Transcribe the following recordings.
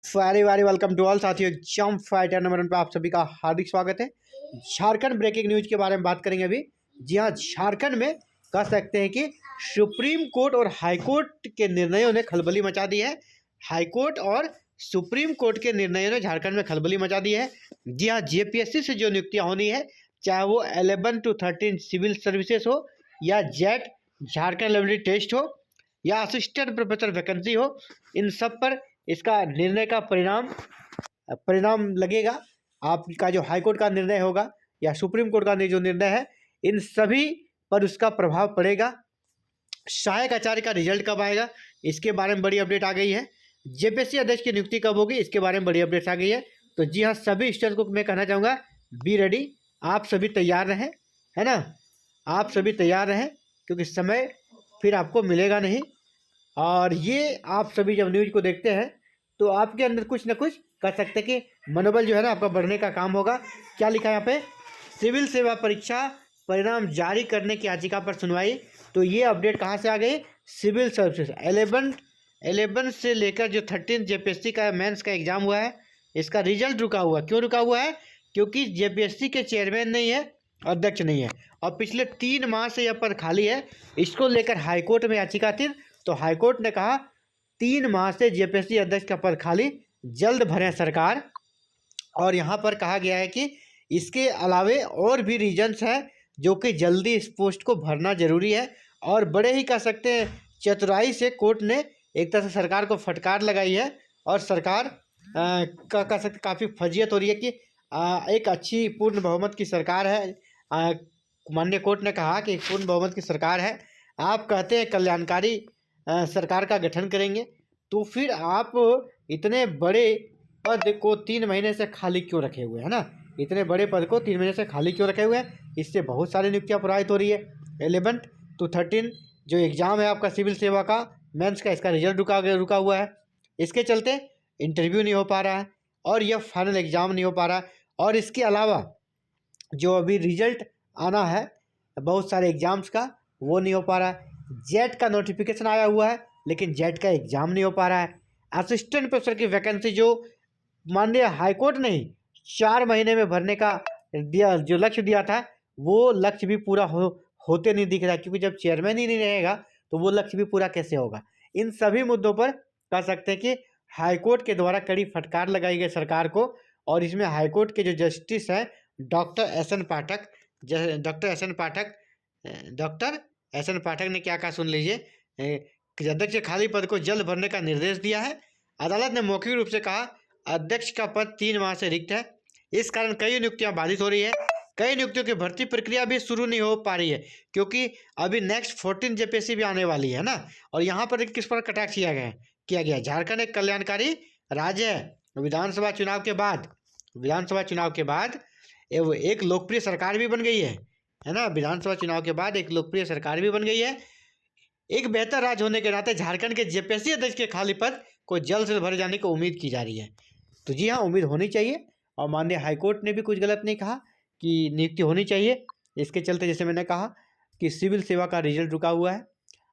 Very very welcome to all साथियों। Exam fighter number 1 पे आप सभी का हार्दिक स्वागत है। झारखंड ब्रेकिंग न्यूज के बारे में बात करेंगे अभी। जी हाँ, झारखंड में कह सकते हैं कि सुप्रीम कोर्ट और हाई कोर्ट के निर्णयों ने खलबली मचा दी है। हाई कोर्ट और सुप्रीम कोर्ट के निर्णयों ने झारखंड में खलबली मचा दी है। जी हाँ, जेपीएससी से जो नियुक्तियाँ होनी है, चाहे वो 11 to 13 सिविल सर्विसेज हो या जेट झारखंड लेवल टेस्ट हो या असिस्टेंट प्रोफेसर वैकेंसी हो, इन सब पर इसका निर्णय का परिणाम परिणाम लगेगा। आपका जो हाई कोर्ट का निर्णय होगा या सुप्रीम कोर्ट का जो निर्णय है, इन सभी पर उसका प्रभाव पड़ेगा। सहायक आचार्य का रिजल्ट कब आएगा, इसके बारे में बड़ी अपडेट आ गई है। जेपीएससी अध्यक्ष की नियुक्ति कब होगी, इसके बारे में बड़ी अपडेट आ गई है। तो जी हाँ, सभी स्टूडेंट्स को मैं कहना चाहूँगा, बी रेडी। आप सभी तैयार रहें, है ना। आप सभी तैयार रहें क्योंकि समय फिर आपको मिलेगा नहीं। और ये आप सभी जब न्यूज़ को देखते हैं तो आपके अंदर कुछ ना कुछ कर सकते हैं कि मनोबल जो है ना आपका बढ़ने का काम होगा। क्या लिखा है यहाँ पे, सिविल सेवा परीक्षा परिणाम जारी करने की याचिका पर सुनवाई। तो ये अपडेट कहाँ से आ गई, सिविल सर्विसेज 11 से लेकर जो 13 जेपीएससी का मेंस का एग्जाम हुआ है, इसका रिजल्ट रुका हुआ है। क्यों रुका हुआ है, क्योंकि जेपीएससी के चेयरमैन नहीं है, अध्यक्ष नहीं है, और पिछले 3 माह से यह पद खाली है। इसको लेकर हाईकोर्ट में याचिका थी। तो हाईकोर्ट ने कहा 3 माह से जेपीएससी अध्यक्ष का पद खाली, जल्द भरें सरकार। और यहाँ पर कहा गया है कि इसके अलावे और भी रीजन्स हैं जो कि जल्दी इस पोस्ट को भरना जरूरी है। और बड़े ही कह सकते हैं चतुराई से कोर्ट ने एक तरह से सरकार को फटकार लगाई है। और सरकार का कह सकते काफ़ी फजीयत हो रही है कि एक अच्छी पूर्ण बहुमत की सरकार है। माननीय कोर्ट ने कहा कि पूर्ण बहुमत की सरकार है, आप कहते हैं कल्याणकारी सरकार का गठन करेंगे, तो फिर आप इतने बड़े पद को 3 महीने से खाली क्यों रखे हुए हैं ना। इतने बड़े पद को 3 महीने से खाली क्यों रखे हुए हैं, इससे बहुत सारी नियुक्तियाँ प्रभावित हो रही है। 11 to 13 जो एग्ज़ाम है आपका सिविल सेवा का मेंस का, इसका रिजल्ट रुका हुआ है। इसके चलते इंटरव्यू नहीं हो पा रहा है और यह फाइनल एग्ज़ाम नहीं हो पा रहा है। और इसके अलावा जो अभी रिजल्ट आना है बहुत सारे एग्ज़ाम्स का, वो नहीं हो पा रहा है। जेट का नोटिफिकेशन आया हुआ है लेकिन जेट का एग्ज़ाम नहीं हो पा रहा है। असिस्टेंट प्रोफेसर की वैकेंसी जो माननीय हाईकोर्ट ने 4 महीने में भरने का जो लक्ष्य दिया था, वो लक्ष्य भी पूरा होते नहीं दिख रहा है, क्योंकि जब चेयरमैन ही नहीं रहेगा तो वो लक्ष्य भी पूरा कैसे होगा। इन सभी मुद्दों पर कह सकते हैं कि हाईकोर्ट के द्वारा कड़ी फटकार लगाई गई सरकार को। और इसमें हाईकोर्ट के जो जस्टिस हैं डॉक्टर एस एन पाठक डॉक्टर एस एन पाठक ने क्या कहा, सुन लीजिए। अध्यक्ष के खाली पद को जल्द भरने का निर्देश दिया है। अदालत ने मौखिक रूप से कहा अध्यक्ष का पद 3 माह से रिक्त है, इस कारण कई नियुक्तियां बाधित हो रही है। कई नियुक्तियों की भर्ती प्रक्रिया भी शुरू नहीं हो पा रही है, क्योंकि अभी नेक्स्ट 14 जेपीएससी भी आने वाली है ना। और यहाँ पर किस पर कटाक्ष किया गया झारखंड एक कल्याणकारी राज्य है। विधानसभा चुनाव के बाद एक लोकप्रिय सरकार भी बन गई है ना। विधानसभा चुनाव के बाद एक लोकप्रिय सरकार भी बन गई है। एक बेहतर राज्य होने के नाते झारखंड के जेपीएससी अध्यक्ष के खाली पद को जल्द से भरे जाने की उम्मीद की जा रही है। तो जी हाँ, उम्मीद होनी चाहिए। और माननीय हाईकोर्ट ने भी कुछ गलत नहीं कहा कि नियुक्ति होनी चाहिए। इसके चलते जैसे मैंने कहा कि सिविल सेवा का रिजल्ट रुका हुआ है,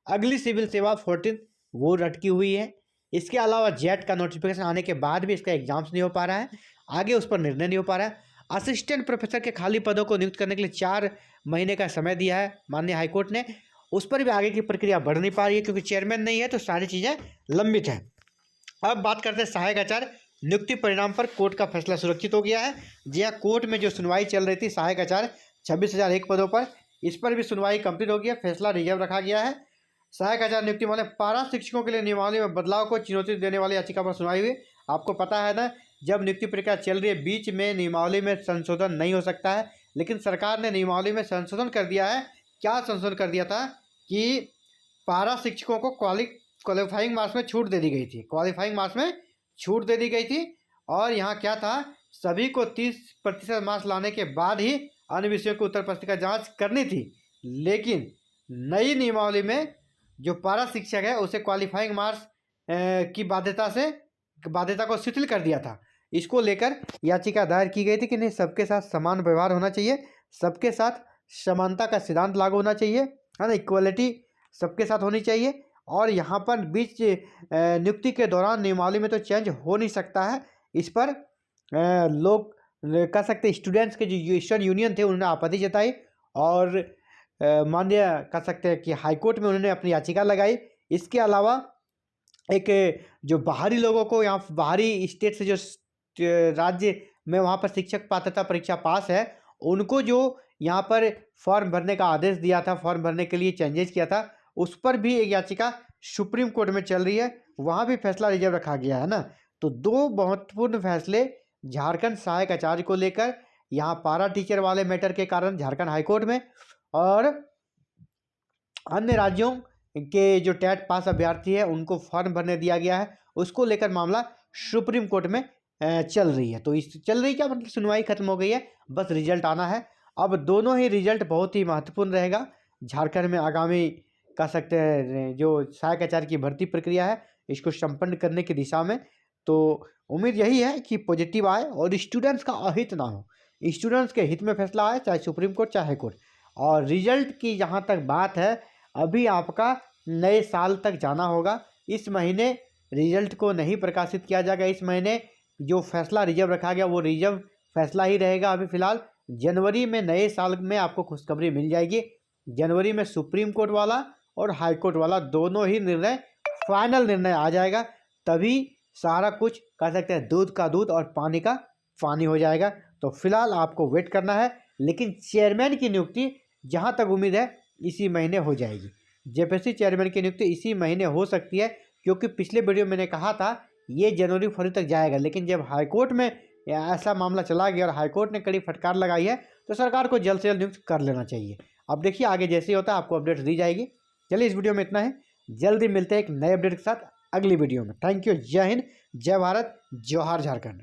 अगली सिविल सेवा 14 वो लटकी हुई है। इसके अलावा जेट का नोटिफिकेशन आने के बाद भी इसका एग्जाम्स नहीं हो पा रहा है, आगे उस पर निर्णय नहीं हो पा रहा है। असिस्टेंट प्रोफेसर के खाली पदों को नियुक्त करने के लिए 4 महीने का समय दिया है माननीय हाईकोर्ट ने, उस पर भी आगे की प्रक्रिया बढ़ नहीं पा रही है, क्योंकि चेयरमैन नहीं है तो सारी चीज़ें लंबित हैं। अब बात करते हैं सहायक आचार्य नियुक्ति परिणाम पर कोर्ट का फैसला सुरक्षित हो गया है। जी हाँ, कोर्ट में जो सुनवाई चल रही थी सहायक आचार्य 26,001 पदों पर, इस पर भी सुनवाई कंप्लीट हो गया, फैसला रिजर्व रखा गया है। सहायक आचार्य नियुक्ति मामले पारा शिक्षकों के लिए नियमावली में बदलाव को चुनौती देने वाली याचिका पर सुनवाई हुई। आपको पता है ना, जब नियुक्ति प्रक्रिया चल रही है बीच में नियमावली में संशोधन नहीं हो सकता है, लेकिन सरकार ने नियमावली में संशोधन कर दिया है। क्या संशोधन कर दिया था कि पारा शिक्षकों को क्वालिफाइंग मार्क्स में छूट दे दी गई थी। और यहाँ क्या था, सभी को 30% मार्क्स लाने के बाद ही अन्य विषयों की उत्तर पुस्तिका जांच करनी थी। लेकिन नई नियमावली में जो पारा शिक्षक है उसे क्वालिफाइंग मार्क्स की बाध्यता को शिथिल कर दिया था। इसको लेकर याचिका दायर की गई थी कि नहीं, सबके साथ समान व्यवहार होना चाहिए, सबके साथ समानता का सिद्धांत लागू होना चाहिए, है ना, इक्वलिटी सबके साथ होनी चाहिए। और यहाँ पर बीच नियुक्ति के दौरान नियमावली में तो चेंज हो नहीं सकता है। इस पर लोग कह सकते हैं स्टूडेंट्स के जो स्टूडेंट यूनियन थे उन्होंने आपत्ति जताई और माननीय कह सकते हैं कि हाईकोर्ट में उन्होंने अपनी याचिका लगाई। इसके अलावा एक जो बाहरी लोगों को यहाँ बाहरी स्टेट से जो राज्य में वहाँ पर शिक्षक पात्रता परीक्षा पास है उनको जो यहाँ पर फॉर्म भरने का आदेश दिया था, फॉर्म भरने के लिए चेंजेस किया था, उस पर भी एक याचिका सुप्रीम कोर्ट में चल रही है। वहाँ भी फैसला रिजर्व रखा गया है ना। तो दो महत्वपूर्ण फैसले झारखंड सहायक आचार्य को लेकर, यहाँ पारा टीचर वाले मैटर के कारण झारखंड हाईकोर्ट में, और अन्य राज्यों के जो टेट पास अभ्यर्थी है उनको फॉर्म भरने दिया गया है, उसको लेकर मामला सुप्रीम कोर्ट में चल रही है। तो इस चल रही क्या मतलब सुनवाई खत्म हो गई है, बस रिजल्ट आना है। अब दोनों ही रिजल्ट बहुत ही महत्वपूर्ण रहेगा झारखंड में आगामी कह सकते हैं जो सहायक आचार्य की भर्ती प्रक्रिया है इसको संपन्न करने की दिशा में। तो उम्मीद यही है कि पॉजिटिव आए और स्टूडेंट्स का अहित ना हो, स्टूडेंट्स के हित में फैसला आए, चाहे सुप्रीम कोर्ट चाहे कोर्ट। और रिजल्ट की जहाँ तक बात है, अभी आपका नए साल तक जाना होगा। इस महीने रिजल्ट को नहीं प्रकाशित किया जाएगा। इस महीने जो फैसला रिजर्व रखा गया वो रिजर्व फैसला ही रहेगा। अभी फिलहाल जनवरी में नए साल में आपको खुशखबरी मिल जाएगी। जनवरी में सुप्रीम कोर्ट वाला और हाई कोर्ट वाला दोनों ही निर्णय फाइनल निर्णय आ जाएगा, तभी सारा कुछ कह सकते हैं दूध का दूध और पानी का पानी हो जाएगा। तो फिलहाल आपको वेट करना है, लेकिन चेयरमैन की नियुक्ति जहाँ तक उम्मीद है इसी महीने हो जाएगी। जेपीएससी चेयरमैन की नियुक्ति इसी महीने हो सकती है, क्योंकि पिछले वीडियो मैंने कहा था ये जनवरी फरवरी तक जाएगा, लेकिन जब हाईकोर्ट में ऐसा मामला चला गया और हाईकोर्ट ने कड़ी फटकार लगाई है तो सरकार को जल्द से जल्द नियुक्त कर लेना चाहिए। अब देखिए आगे जैसे ही होता है आपको अपडेट दी जाएगी। चलिए इस वीडियो में इतना है, जल्दी मिलते हैं एक नए अपडेट के साथ अगली वीडियो में। थैंक यू, जय हिंद, जय भारत, जोहार झारखंड।